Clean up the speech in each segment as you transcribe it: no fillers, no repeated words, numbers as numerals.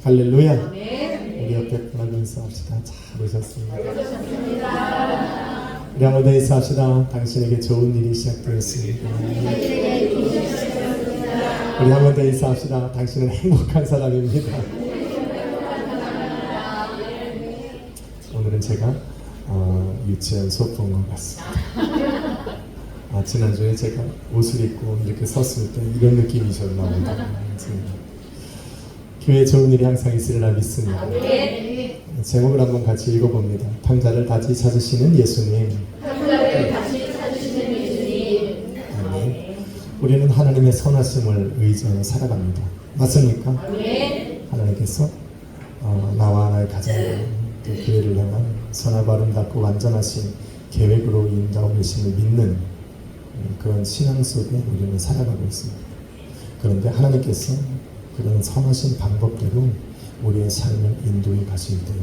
할렐루야. 네. 우리 옆에 분하고 인사합시다. 잘 오셨습니다. 우리 한번 인사합시다. 당신에게 좋은 일이 시작되었습니다. 우리 한번 더 인사합시다. 당신은 행복한 사람입니다. 오늘은 제가 유치원 소풍 것 같습니다. 지난주에 제가 옷을 입고 이렇게 섰을 때 이런 느낌이셨나 보다. 교회에 좋은 일이 항상 있으리라 믿습니다. 제목을 한번 같이 읽어봅니다. 탕자를 다시 찾으시는 예수님. 아멘. 우리는 하나님의 선하심을 의지하여 살아갑니다. 맞습니까? 하나님께서 나와 나의 가정을 또 교회를 향한 선하고 아름답고 완전하신 계획으로 인도하고 계심을 믿는 그런 신앙 속에 우리는 살아가고 있습니다. 그런데 하나님께서 그런 선하신 방법대로 우리의 삶을 인도해 가실 때에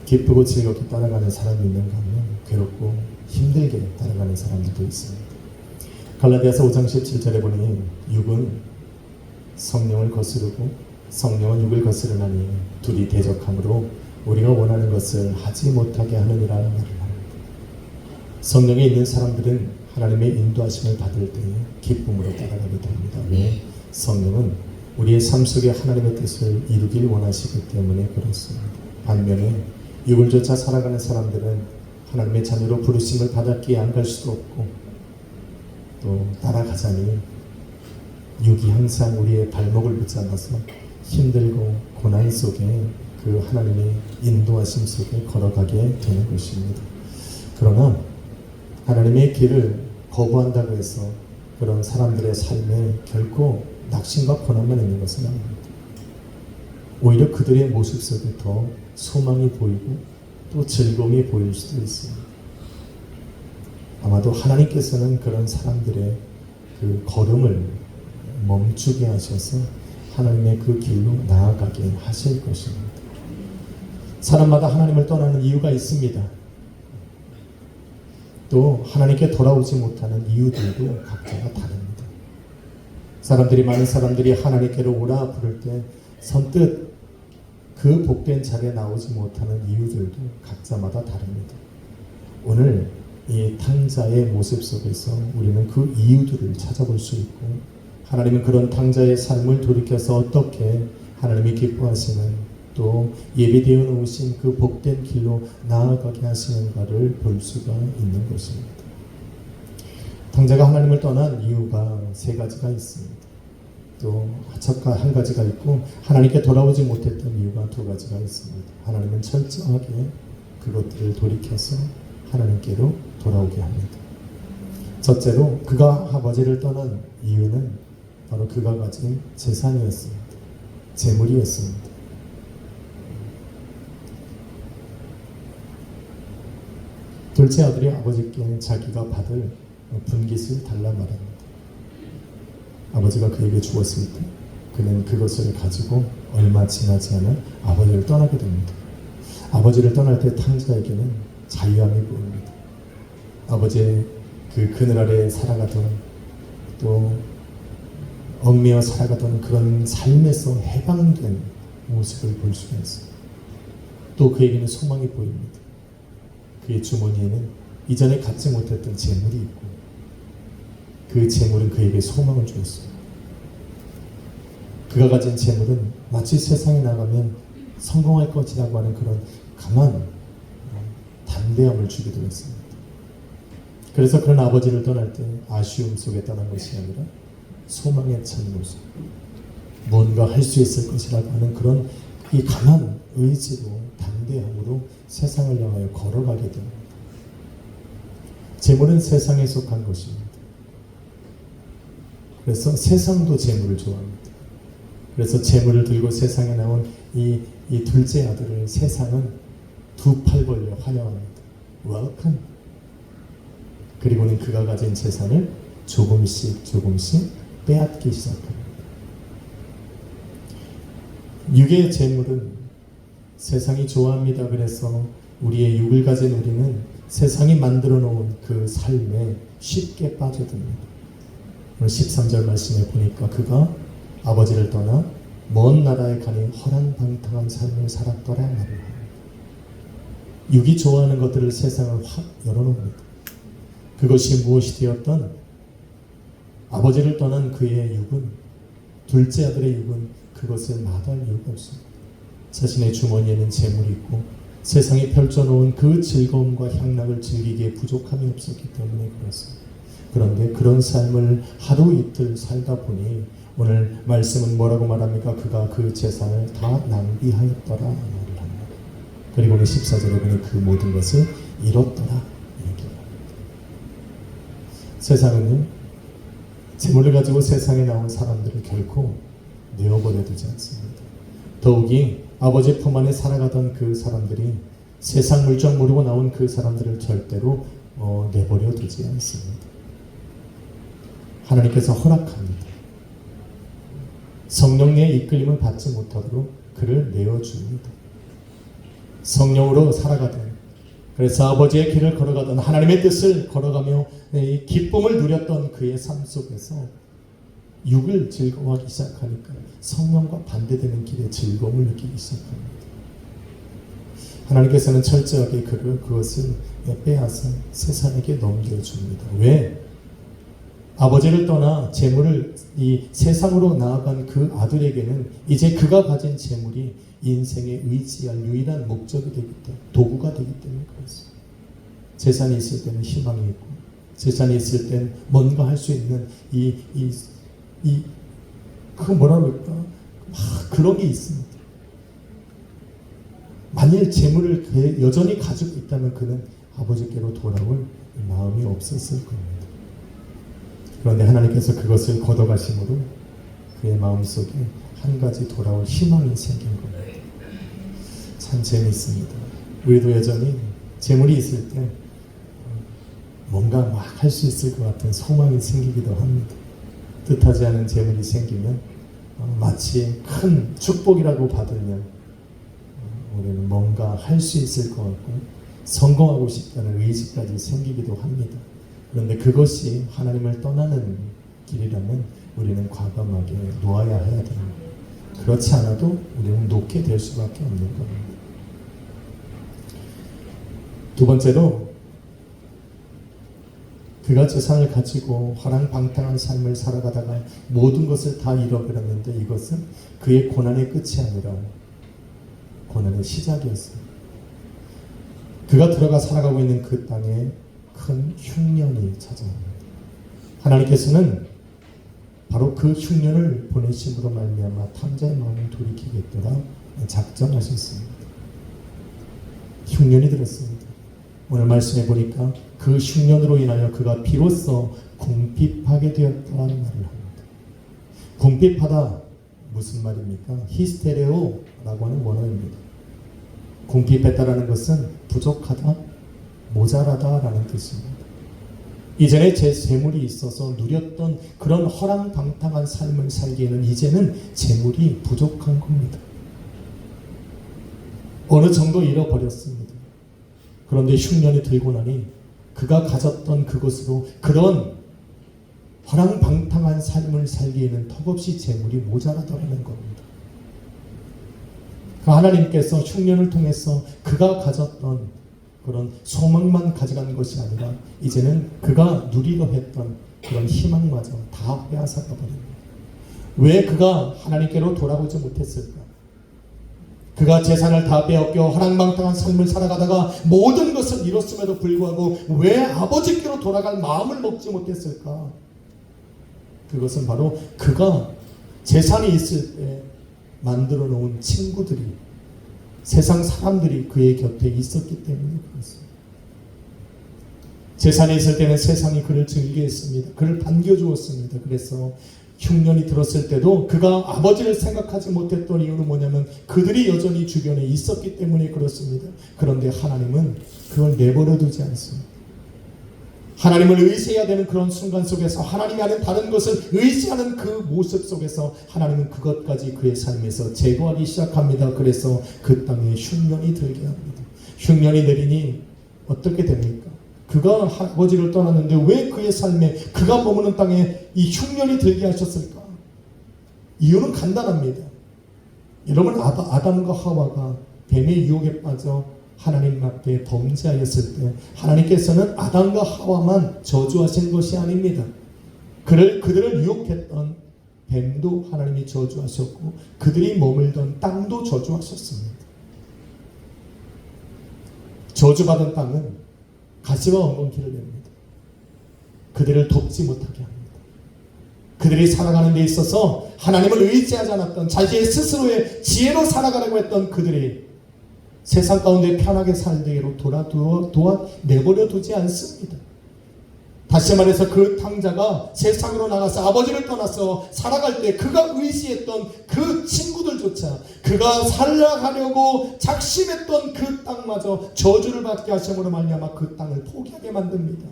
기쁘고 즐겁게 따라가는 사람이 있는가 하면 괴롭고 힘들게 따라가는 사람들도 있습니다. 갈라디아서 5장 17절에 보니 육은 성령을 거스르고 성령은 육을 거스르나니 둘이 대적함으로 우리가 원하는 것을 하지 못하게 하느니라 말을 합니다. 성령에 있는 사람들은 하나님의 인도하심을 받을 때에 기쁨으로 따라가게 됩니다. 왜? 성령은 우리의 삶 속에 하나님의 뜻을 이루길 원하시기 때문에 그렇습니다. 반면에 육을 쫓아 살아가는 사람들은 하나님의 자녀로 부르심을 받았기에 안 갈 수도 없고 또 따라가자니 육이 항상 우리의 발목을 붙잡아서 힘들고 고난 속에 그 하나님의 인도하심 속에 걸어가게 되는 것입니다. 그러나 하나님의 길을 거부한다고 해서 그런 사람들의 삶에 결코 낙심과 고난만 있는 것은 아닙니다. 오히려 그들의 모습 속에 더 소망이 보이고 또 즐거움이 보일 수도 있습니다. 아마도 하나님께서는 그런 사람들의 그 걸음을 멈추게 하셔서 하나님의 그 길로 나아가게 하실 것입니다. 사람마다 하나님을 떠나는 이유가 있습니다. 또 하나님께 돌아오지 못하는 이유들도 각자가 다릅니다. 많은 사람들이 하나님께로 오라 부를 때 선뜻 그 복된 자리에 나오지 못하는 이유들도 각자마다 다릅니다. 오늘 이 탕자의 모습 속에서 우리는 그 이유들을 찾아볼 수 있고 하나님은 그런 탕자의 삶을 돌이켜서 어떻게 하나님이 기뻐하시는 또 예비되어 놓으신 그 복된 길로 나아가게 하시는가를 볼 수가 있는 것입니다. 탕자가 하나님을 떠난 이유가 세 가지가 있습니다. 또 첫 한 가지가 있고 하나님께 돌아오지 못했던 이유가 두 가지가 있습니다. 하나님은 철저하게 그것들을 돌이켜서 하나님께로 돌아오게 합니다. 첫째로 그가 아버지를 떠난 이유는 바로 그가 가진 재산이었습니다. 재물이었습니다. 둘째 아들이 아버지께 자기가 받을 분깃을 달라 말합니다. 아버지가 그에게 주었을 때 그는 그것을 가지고 얼마 지나지 않아 아버지를 떠나게 됩니다. 아버지를 떠날 때 탕자에게는 자유함이 보입니다. 아버지의 그 그늘 아래 살아가던 또 얽매여 살아가던 그런 삶에서 해방된 모습을 볼 수가 있습니다. 또 그에게는 소망이 보입니다. 그의 주머니에는 이전에 갖지 못했던 재물이 있고 그 재물은 그에게 소망을 주었습니다. 그가 가진 재물은 마치 세상에 나가면 성공할 것이라고 하는 그런 강한 담대함을 주기도 했습니다. 그래서 그런 아버지를 떠날 때 아쉬움 속에 떠난 것이 아니라 소망에 찬 모습, 뭔가 할 수 있을 것이라고 하는 그런 이 강한 의지로 담대함으로 세상을 향하여 걸어가게 됩니다. 재물은 세상에 속한 것입니다. 그래서 세상도 재물을 좋아합니다. 그래서 재물을 들고 세상에 나온 이 둘째 아들을 세상은 두 팔 벌려 환영합니다. 웰컴. 그리고는 그가 가진 재산을 조금씩 빼앗기 시작합니다. 육의 재물은 세상이 좋아합니다. 그래서 우리의 육을 가진 우리는 세상이 만들어 놓은 그 삶에 쉽게 빠져듭니다. 오늘 13절 말씀에 보니까 그가 아버지를 떠나 먼 나라에 가니 허랑방탕한 삶을 살았더라 말을 합니다. 육이 좋아하는 것들을 세상을 확 열어놓습니다. 그것이 무엇이 되었던 아버지를 떠난 그의 육은, 둘째 아들의 육은 그것을 마다할 이유가 없습니다. 자신의 주머니에는 재물이 있고 세상에 펼쳐놓은 그 즐거움과 향락을 즐기기에 부족함이 없었기 때문에 그렇습니다. 그런데 그런 삶을 하루 이틀 살다 보니 오늘 말씀은 뭐라고 말합니까? 그가 그 재산을 다 낭비하였더라 말을 합니다. 그리고 오늘 14절에 보니 그 모든 것을 잃었더라 얘기합니다. 세상은요, 재물을 가지고 세상에 나온 사람들을 결코 내어버려 두지 않습니다. 더욱이 아버지 품 안에 살아가던 그 사람들이 세상 물정 모르고 나온 그 사람들을 절대로 내버려 두지 않습니다. 하나님께서 허락합니다. 성령의 이끌림을 받지 못하도록 그를 내어줍니다. 성령으로 살아가던, 그래서 아버지의 길을 걸어가던, 하나님의 뜻을 걸어가며 기쁨을 누렸던 그의 삶 속에서 육을 즐거워하기 시작하니까 성령과 반대되는 길에 즐거움을 느끼기 시작합니다. 하나님께서는 철저하게 그것을 빼앗아 세상에게 넘겨줍니다. 왜? 아버지를 떠나 재물을 이 세상으로 나아간 그 아들에게는 이제 그가 가진 재물이 인생에 의지할 유일한 목적이 되기 때문에, 도구가 되기 때문에 그렇습니다. 재산이 있을 때는 희망이 있고, 재산이 있을 때는 뭔가 할 수 있는 그 뭐라 그럴까? 그런 게 있습니다. 만일 재물을 여전히 가지고 있다면 그는 아버지께로 돌아올 마음이 없었을 겁니다. 그런데 하나님께서 그것을 걷어가심으로 그의 마음속에 한 가지 돌아올 희망이 생긴 겁니다. 참 재미있습니다. 우리도 여전히 재물이 있을 때 뭔가 막 할 수 있을 것 같은 소망이 생기기도 합니다. 뜻하지 않은 재물이 생기면 마치 큰 축복이라고 받으면 우리는 뭔가 할 수 있을 것 같고 성공하고 싶다는 의지까지 생기기도 합니다. 그런데 그것이 하나님을 떠나는 길이라면 우리는 과감하게 놓아야 해야 됩니다. 그렇지 않아도 우리는 놓게 될 수밖에 없는 겁니다. 두 번째로, 그가 재산을 가지고 화랑방탕한 삶을 살아가다가 모든 것을 다 잃어버렸는데 이것은 그의 고난의 끝이 아니라 고난의 시작이었습니다. 그가 들어가 살아가고 있는 그 땅에 큰 흉년이 찾아옵니다. 하나님께서는 바로 그 흉년을 보내심으로 말미암아 탐자의 마음을 돌이키겠도다 작정하셨습니다. 흉년이 들었습니다. 오늘 말씀해 보니까 그 흉년으로 인하여 그가 비로소 궁핍하게 되었다는 말을 합니다. 궁핍하다 무슨 말입니까? 히스테레오라고 하는 원어입니다. 궁핍했다라는 것은 부족하다, 모자라다라는 뜻입니다. 이전에 제 재물이 있어서 누렸던 그런 허랑방탕한 삶을 살기에는 이제는 재물이 부족한 겁니다. 어느 정도 잃어버렸습니다. 그런데 흉년이 들고 나니 그가 가졌던 그것으로 그런 허랑방탕한 삶을 살기에는 턱없이 재물이 모자라다는 겁니다. 그 하나님께서 흉년을 통해서 그가 가졌던 그런 소망만 가져간 것이 아니라 이제는 그가 누리려 했던 그런 희망마저 다 빼앗아가 버립니다. 왜 그가 하나님께로 돌아오지 못했을까? 그가 재산을 다 빼앗겨 허랑방탕한 삶을 살아가다가 모든 것을 잃었음에도 불구하고 왜 아버지께로 돌아갈 마음을 먹지 못했을까? 그것은 바로 그가 재산이 있을 때 만들어 놓은 친구들이, 세상 사람들이 그의 곁에 있었기 때문에 그렇습니다. 재산이 있을 때는 세상이 그를 즐겨했습니다. 그를 반겨주었습니다. 그래서 흉년이 들었을 때도 그가 아버지를 생각하지 못했던 이유는 뭐냐면 그들이 여전히 주변에 있었기 때문에 그렇습니다. 그런데 하나님은 그걸 내버려 두지 않습니다. 하나님을 의지해야 되는 그런 순간 속에서, 하나님이 아닌 다른 것을 의지하는 그 모습 속에서 하나님은 그것까지 그의 삶에서 제거하기 시작합니다. 그래서 그 땅에 흉년이 들게 합니다. 흉년이 내리니 어떻게 됩니까? 그가 아버지를 떠났는데 왜 그의 삶에, 그가 머무는 땅에 이 흉년이 들게 하셨을까? 이유는 간단합니다. 여러분, 아담과 하와가 뱀의 유혹에 빠져 하나님 앞에 범죄하였을 때 하나님께서는 아담과 하와만 저주하신 것이 아닙니다. 그들을 유혹했던 뱀도 하나님이 저주하셨고 그들이 머물던 땅도 저주하셨습니다. 저주받은 땅은 가시와 엉겅퀴를 냅니다. 그들을 돕지 못하게 합니다. 그들이 살아가는 데 있어서 하나님을 의지하지 않았던 자기의 스스로의 지혜로 살아가려고 했던 그들이 세상 가운데 편하게 살기로 내버려 두지 않습니다. 다시 말해서 그 탕자가 세상으로 나가서 아버지를 떠나서 살아갈 때 그가 의지했던 그 친구들조차 그가 살아가려고 작심했던 그 땅마저 저주를 받게 하심으로 말미암아 그 땅을 포기하게 만듭니다.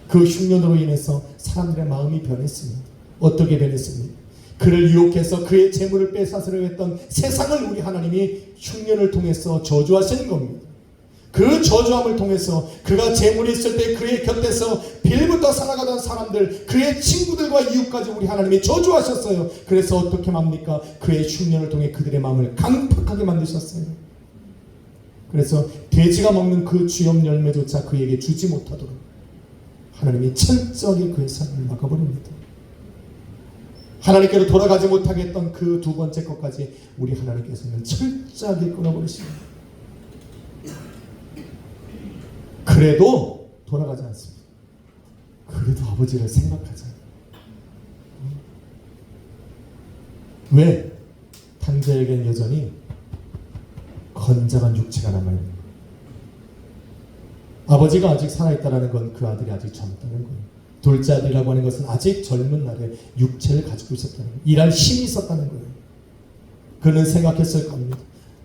그 흉년으로 인해서 사람들의 마음이 변했습니다. 어떻게 변했습니까? 그를 유혹해서 그의 재물을 빼앗으려 했던 세상을 우리 하나님이 흉년을 통해서 저주하시는 겁니다. 그 저주함을 통해서 그가 재물이 있을 때 그의 곁에서 빌부터 살아가던 사람들, 그의 친구들과 이웃까지 우리 하나님이 저주하셨어요. 그래서 어떻게 합니까? 그의 흉년을 통해 그들의 마음을 강팍하게 만드셨어요. 그래서 돼지가 먹는 그 주염 열매조차 그에게 주지 못하도록 하나님이 철저하게 그의 삶을 막아버립니다. 하나님께로 돌아가지 못하게 했던 그 두 번째 것까지 우리 하나님께서는 철저하게 끊어버리십니다. 그래도 돌아가지 않습니다. 그래도 아버지를 생각하잖아요. 왜? 탕자에게는 여전히 건장한 육체가 남아있는 거예요. 아버지가 아직 살아있다는 건 그 아들이 아직 젊다는 거예요. 둘째 아들이라고 하는 것은 아직 젊은 날에 육체를 가지고 있었다는 거예요. 일할 힘이 있었다는 거예요. 그는 생각했을 겁니다.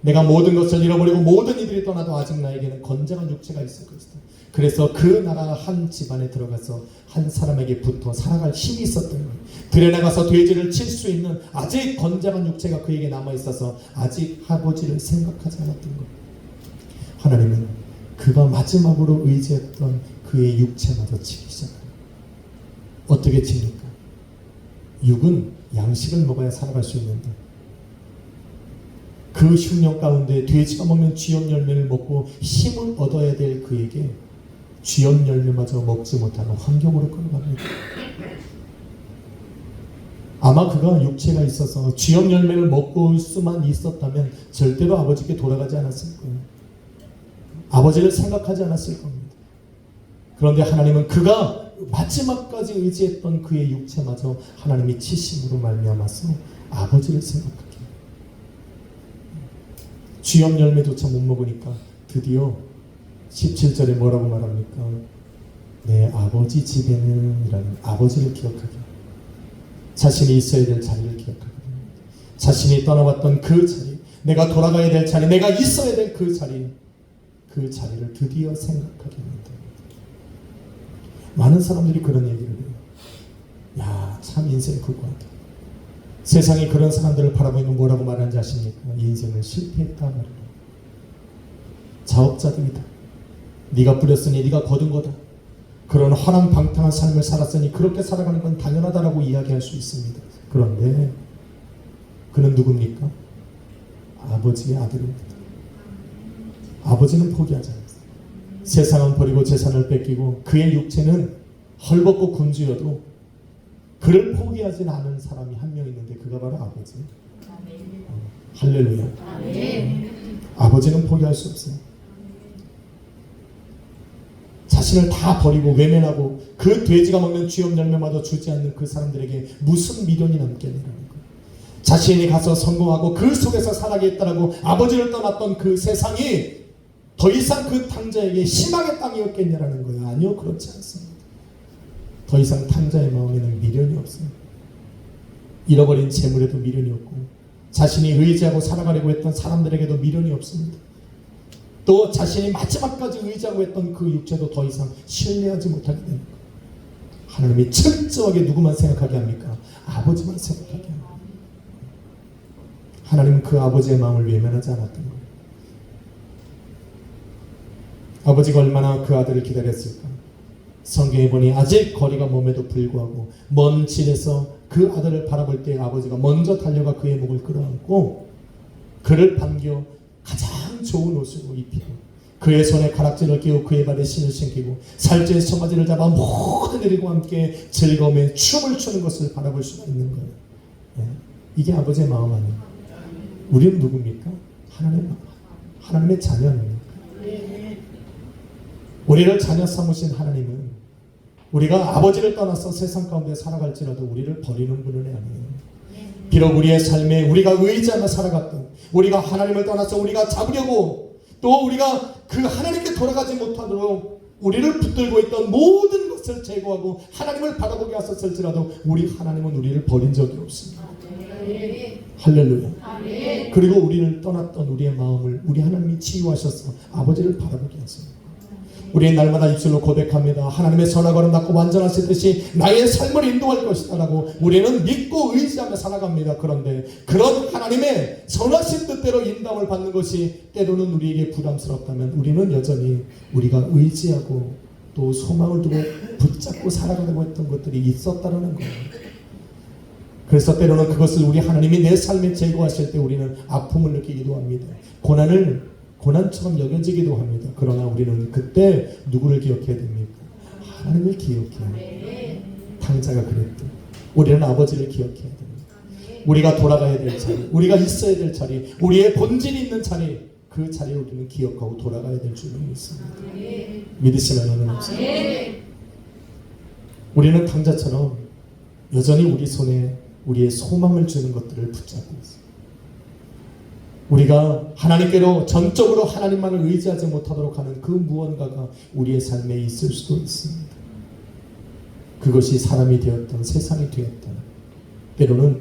내가 모든 것을 잃어버리고 모든 이들이 떠나도 아직 나에게는 건장한 육체가 있을 것이다. 그래서 그 나라 한 집안에 들어가서 한 사람에게 붙어 살아갈 힘이 있었던 거예요. 들에 나가서 돼지를 칠 수 있는 아직 건장한 육체가 그에게 남아있어서 아직 아버지를 생각하지 않았던 거예요. 하나님은 그가 마지막으로 의지했던 그의 육체마저 치기 시작합니다. 어떻게 칩니까? 육은 양식을 먹어야 살아갈 수 있는데 그 흉년 가운데 돼지가 먹는 쥐염 열매를 먹고 힘을 얻어야 될 그에게 쥐염 열매마저 먹지 못하는 환경으로 끌어갑니다. 아마 그가 육체가 있어서 쥐염 열매를 먹을 수만 있었다면 절대로 아버지께 돌아가지 않았을 거예요. 아버지를 생각하지 않았을 겁니다. 그런데 하나님은 그가 마지막까지 의지했던 그의 육체마저 하나님이 치심으로 말미암아서 아버지를 생각하게 해요. 쥐염 열매조차 못 먹으니까 드디어 17절에 뭐라고 말합니까? 내 아버지 집에는 이라는 아버지를 기억하게, 자신이 있어야 될 자리를 기억하게, 자신이 떠나왔던 그 자리, 내가 돌아가야 될 자리, 내가 있어야 될 그 자리, 그 자리를 드디어 생각하게 합니다. 많은 사람들이 그런 얘기를 해요. 야, 참 인생이 클 것 같아. 세상에 그런 사람들을 바라보면 뭐라고 말하는지 아십니까? 인생을 실패했다 말이에요. 자업자득이다. 네가 뿌렸으니 네가 거둔 거다. 그런 허랑방탕한 삶을 살았으니 그렇게 살아가는 건 당연하다라고 이야기할 수 있습니다. 그런데 그는 누굽니까? 아버지의 아들입니다. 아버지는 포기하지 않았어요. 세상은 버리고 재산을 뺏기고 그의 육체는 헐벗고 굶주려도 그를 포기하지 않은 사람이 한 명 있는데 그가 바로 아버지. 할렐루야. 아버지는 포기할 수 없어요. 자신을 다 버리고 외면하고 그 돼지가 먹는 쥐염 열매마저 주지 않는 그 사람들에게 무슨 미련이 남겠느냐는 거예요. 자신이 가서 성공하고 그 속에서 살아가겠다라고 아버지를 떠났던 그 세상이 더 이상 그 탕자에게 희망의 땅이었겠냐라는 거예요. 아니요, 그렇지 않습니다. 더 이상 탕자의 마음에는 미련이 없어요. 잃어버린 재물에도 미련이 없고 자신이 의지하고 살아가려고 했던 사람들에게도 미련이 없습니다. 또 자신이 마지막까지 의지하고 했던 그 육체도 더 이상 신뢰하지 못하게 됩니다. 하나님이 철저하게 누구만 생각하게 합니까? 아버지만 생각하게 합니다. 하나님은 그 아버지의 마음을 외면하지 않았던 거예요. 아버지가 얼마나 그 아들을 기다렸을까? 성경에 보니 아직 거리가 몸에도 불구하고 먼 길에서 그 아들을 바라볼 때 아버지가 먼저 달려가 그의 목을 끌어안고 그를 반겨 가장 좋은 옷으로 입히고 그의 손에 가락지를 끼고 그의 발에 신을 신기고 살찌의 청바지를 잡아 모든 일과 함께 즐거움에 춤을 추는 것을 바라볼 수가 있는 거예요. 예. 이게 아버지의 마음 아니에요. 우리는 누굽니까? 하나님의 자녀입니다. 우리를 자녀 삼으신 하나님은 우리가 아버지를 떠나서 세상 가운데 살아갈지라도 우리를 버리는 분은 아니에요. 비록 우리의 삶에 우리가 의지하며 살아갔던, 우리가 하나님을 떠나서 우리가 잡으려고 또 우리가 그 하나님께 돌아가지 못하도록 우리를 붙들고 있던 모든 것을 제거하고 하나님을 바라보게 하셨을지라도 우리 하나님은 우리를 버린 적이 없습니다. 할렐루야. 그리고 우리를 떠났던 우리의 마음을 우리 하나님이 치유하셔서 아버지를 바라보게 하십니다. 우리는 날마다 입술로 고백합니다. 하나님의 선하고 아름답고 완전하신 뜻이 나의 삶을 인도할 것이다 라고 우리는 믿고 의지하며 살아갑니다. 그런데 그런 하나님의 선하신 뜻대로 인도함을 받는 것이 때로는 우리에게 부담스럽다면 우리는 여전히 우리가 의지하고 또 소망을 두고 붙잡고 살아가려고 했던 것들이 있었다는 거예요. 그래서 때로는 그것을 우리 하나님이 내 삶에 제거하실 때 우리는 아픔을 느끼기도 합니다. 고난처럼 여겨지기도 합니다. 그러나 우리는 그때 누구를 기억해야 됩니까? 하나님을 기억해야 합니다. 당자가 그랬듯 우리는 아버지를 기억해야 됩니다. 우리가 돌아가야 될 자리, 우리가 있어야 될 자리, 우리의 본질이 있는 자리, 그 자리에 우리는 기억하고 돌아가야 될 줄을 믿습니다. 믿으시면 하는 없습니다. 우리는 당자처럼 여전히 우리 손에 우리의 소망을 주는 것들을 붙잡고 있습니다. 우리가 하나님께로 전적으로 하나님만을 의지하지 못하도록 하는 그 무언가가 우리의 삶에 있을 수도 있습니다. 그것이 사람이 되었던 세상이 되었던 때로는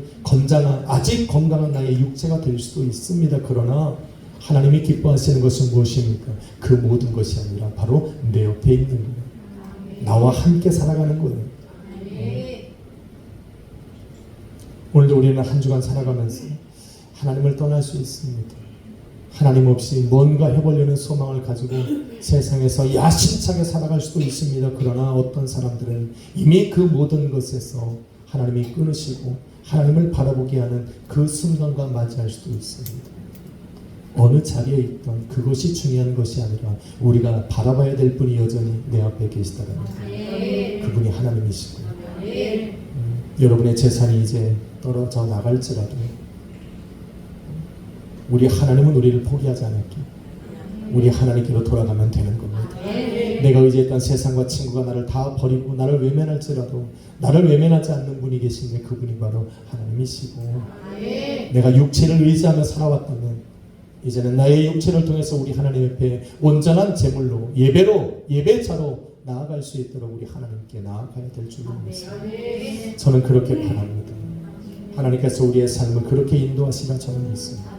아직 건강한 나의 육체가 될 수도 있습니다. 그러나 하나님이 기뻐하시는 것은 무엇입니까? 그 모든 것이 아니라 바로 내 옆에 있는 거예요. 나와 함께 살아가는 거예요. 오늘도 우리는 한 주간 살아가면서 하나님을 떠날 수 있습니다. 하나님 없이 뭔가 해보려는 소망을 가지고 세상에서 야심차게 살아갈 수도 있습니다. 그러나 어떤 사람들은 이미 그 모든 것에서 하나님이 끊으시고 하나님을 바라보게 하는 그 순간과 맞이할 수도 있습니다. 어느 자리에 있던 그것이 중요한 것이 아니라 우리가 바라봐야 될 분이 여전히 내 앞에 계시다는 것. 그분이 하나님이시고 여러분의 재산이 이제 떨어져 나갈지라도 우리 하나님은 우리를 포기하지 않을게. 우리 하나님께로 돌아가면 되는 겁니다. 내가 의지했던 세상과 친구가 나를 다 버리고 나를 외면할지라도 나를 외면하지 않는 분이 계신데 그분이 바로 하나님이시고 내가 육체를 의지하며 살아왔다면 이제는 나의 육체를 통해서 우리 하나님 옆에 온전한 제물로 예배자로 나아갈 수 있도록 우리 하나님께 나아가야 될 줄로 믿습니다. 저는 그렇게 바랍니다. 하나님께서 우리의 삶을 그렇게 인도하시라 저는 믿습니다.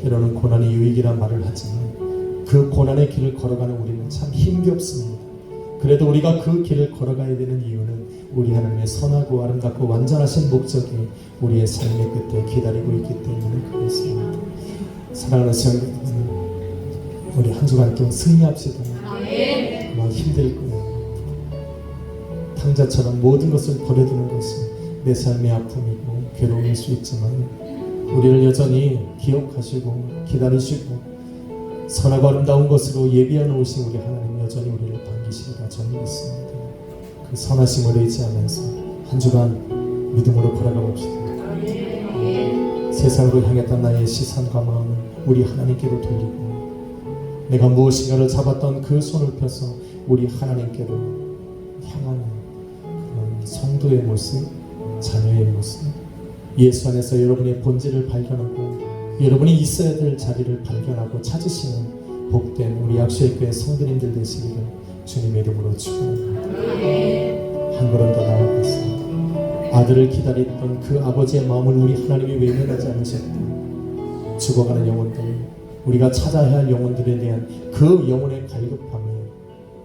때로는 고난이 유익이란 말을 하지만 그 고난의 길을 걸어가는 우리는 참 힘겹습니다. 그래도 우리가 그 길을 걸어가야 되는 이유는 우리 하나님의 선하고 아름답고 완전하신 목적이 우리의 삶의 끝에 기다리고 있기 때문에 그렇습니다. 사랑하는 성도 여러분, 우리 한 주간 또 승리합시다. 아마 힘들 거예요. 탕자처럼 모든 것을 버려두는 것은 내 삶의 아픔이고 괴로움일 수 있지만 우리를 여전히 기억하시고 기다리시고 선하고 아름다운 것으로 예비해 놓으신 우리 하나님 여전히 우리를 반기시리라 저는 믿습니다. 그 선하심을 의지하면서 한 주간 믿음으로 걸어가 봅시다. 세상으로 향했던 나의 시선과 마음을 우리 하나님께로 돌리고 내가 무엇인가를 잡았던 그 손을 펴서 우리 하나님께로 향하는 그런 성도의 모습, 자녀의 모습, 예수 안에서 여러분의 본질을 발견하고 여러분이 있어야 될 자리를 발견하고 찾으시는 복된 우리 약수의 교회 성도님들 되시기를 주님의 이름으로 축원합니다. 한 걸음 더 나아가겠습니다. 아들을 기다렸던 그 아버지의 마음을 우리 하나님이 외면하지 않으셨던 죽어가는 영혼들, 우리가 찾아야 할 영혼들에 대한 그 영혼의 갈급함을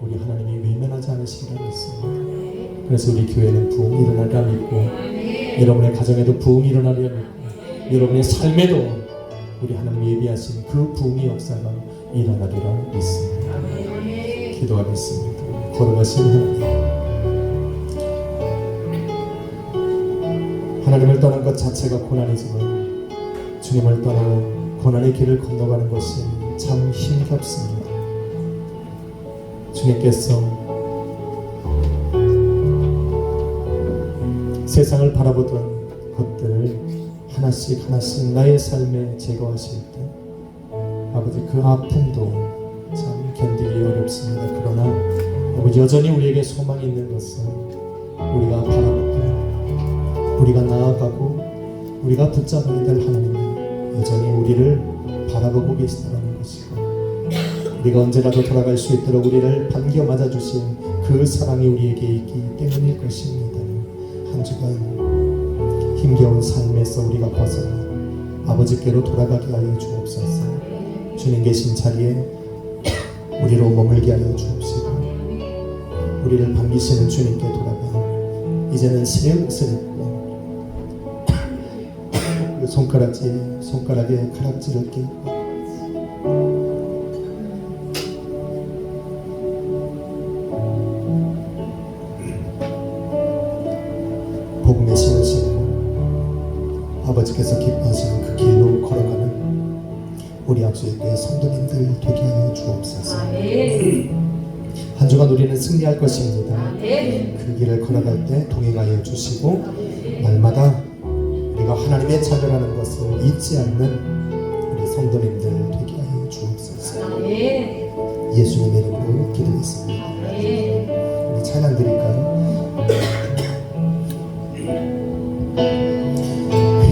우리 하나님이 외면하지 않으시리라 믿습니다. 그래서 우리 교회는 부흥이 일어나리라 믿고 여러분의 가정에도 부흥이 일어나리라 믿고 여러분의 삶에도 우리 하나님이 예비하신 그 부흥의 역사가 일어나리라 믿습니다. 기도하겠습니다. 걸어가신 하나님, 하나님을 떠난 것 자체가 고난이지만 주님을 떠나 고난의 길을 건너가는 것이 참 힘겹습니다. 주님께서 세상을 바라보던 것들을 하나씩 하나씩 나의 삶에 제거하실 때 아버지 그 아픔도 참 견디기 어렵습니다. 그러나 아버지 여전히 우리에게 소망이 있는 것은 우리가 바라보고 우리가 나아가고 우리가 붙잡아야 될 하나님이 여전히 우리를 바라보고 계시다는 것이고 우리가 언제라도 돌아갈 수 있도록 우리를 반겨 맞아주신 그 사랑이 우리에게 있기 때문일 것입니다. 한 주간 힘겨운 삶에서 우리가 벗어나 아버지께로 돌아가게 하여 주옵소서. 주님 계신 자리에 우리로 머물게 하여 주옵시고 우리를 반기시는 주님께 돌아가 이제는 새 옷을 입고 그 손가락에 가락지를 끼고 복음의 신을 신고 아버지께서 기뻐하시는 그 길로 걸어가는 우리 앞주의 성도님들 되게 하여 주옵소서. 한 주간 우리는 승리할 것입니다. 그 길을 걸어갈 때 동행하여 주시고 날마다 우리가 하나님의 자녀라는 것을 잊지 않는 우리 성도님들 되게 하여 주옵소서. 예수님의 이름으로 기도했습니다. 우리 찬양 드릴까요?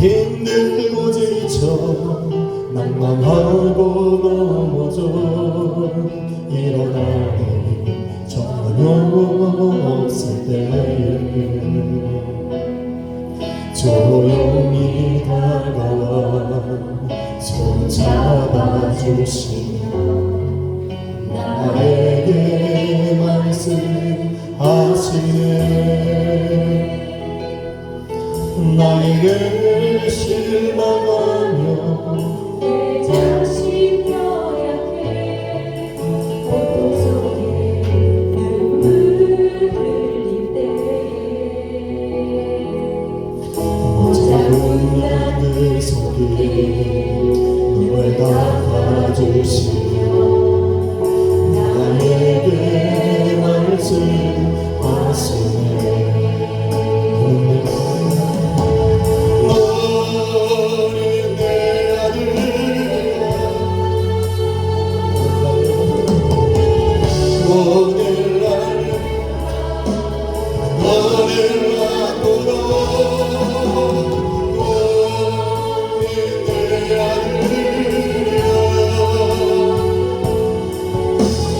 힘들고 지쳐 낭만하고 넘어져 일어나니 전혀 없을 때 조용히 다가와 손 잡아주시며 나에게 말씀하시네. 나에게 실망하며 내 자신 연약해 고통 속에 눈물을 흘릴 때에 작은 나의 속에 눈을 담아주시며 나에게 말씀하시네.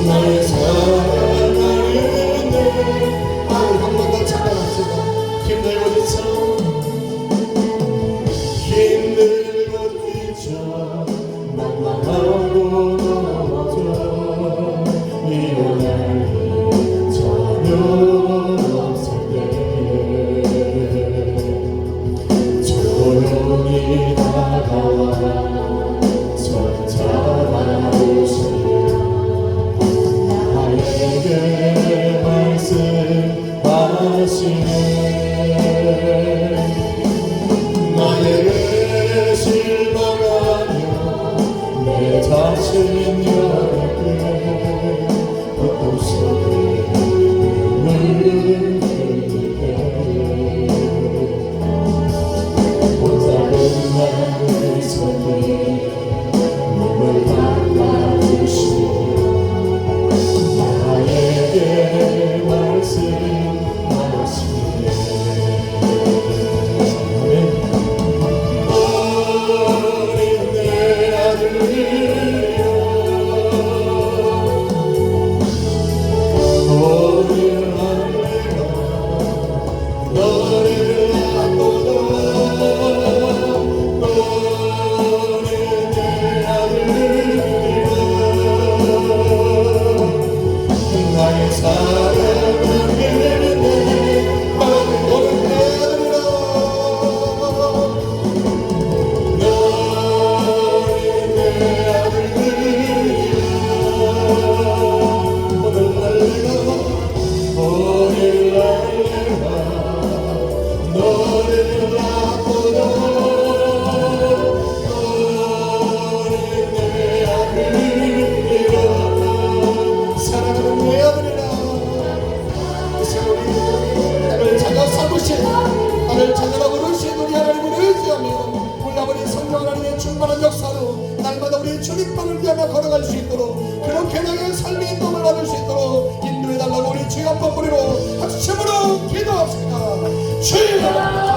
나의 사랑하는 내 마음 한 번 더 찬양합시다. 힘들고 지쳐 낭만하고 넘어져 일어나니 전혀 없을 때 조용히 다가와 손 잡아주시며 나에게 말씀하시네. 나에게 실망하며 내 자신 연약해 고통 속에 눈물을 흘릴 때 작은 나의 속에 눈물 닦아주시며 나에게 말씀하시네. 어린 내 아들이여 다시 나를 찾아라 부르신 우리 하나님을 의지하며 몰라버린 성령 하나님의 충만한 역사로 날마다 우리 주님만을 위하며 걸어갈 수 있도록 그렇게 나의 삶이 인도를 받을 수 있도록 인도해달라고 우리 주여 한번 부리로 박수로 기도합시다. 주여